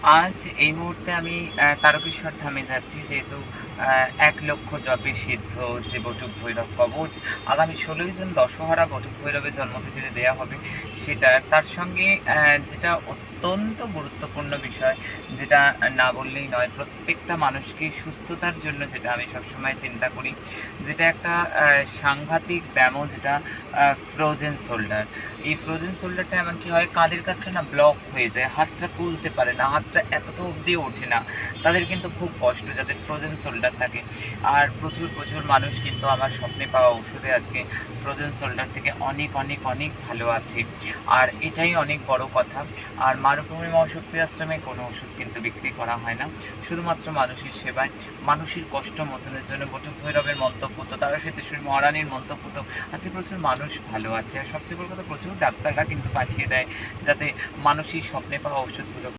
আজ এই মুহূর্তে আমি তারকেশ্বর ধামে যাচ্ছি, যেহেতু ১ লক্ষ জপে সিদ্ধ যে বটুক ভৈরব কবচ আগামী ১৬ই জুন দশহরা বটুক ভৈরবের জন্মতিথিতে দেয়া হবে। তার সঙ্গে যেটা অত্যন্ত গুরুত্বপূর্ণ বিষয়, যেটা না বললেই নয়, প্রত্যেকটা মানুষকে সুস্থতার জন্য যেটা আমি সবসময় চিন্তা করি, যেটা একটা সাংঘাতিক ব্যামো, যেটা ফ্রোজেন শোল্ডার। এই ফ্রোজেন শোল্ডারটা এমনকি হয় কাঁধের কাছটা না ব্লক হয়ে যায়, হাতটা তুলতে পারে না, হাতটা এতটা অবধি ওঠে না। তাদের কিন্তু খুব কষ্ট, যাদের ফ্রোজেন শোল্ডার থাকে। আর প্রচুর প্রচুর মানুষ কিন্তু আমার স্বপ্নে পাওয়া ওষুধে আজকে ফ্রোজেন শোল্ডার থেকে অনেক অনেক অনেক ভালো আছে। আর এটাই অনেক বড় কথা। আর মারুভূমি মহাশক্তি আশ্রমে কোনো ওষুধ কিন্তু বিক্রি করা হয় না, শুধুমাত্র মানুষের সেবায়, মানুষের কষ্ট মোচনের জন্য বটুক ভৈরবের মন্তব্য তো, তারা সিদ্ধেশ্বরী মহারানীর মন্তব্য তো, আজকে প্রচুর মানুষ ভালো আছে। আর সবচেয়ে বড় কথা, প্রচুর ডাক্তাররা কিন্তু পাঠিয়ে দেয় যাতে মানুষই স্বপ্নে পাওয়া ওষুধগুলো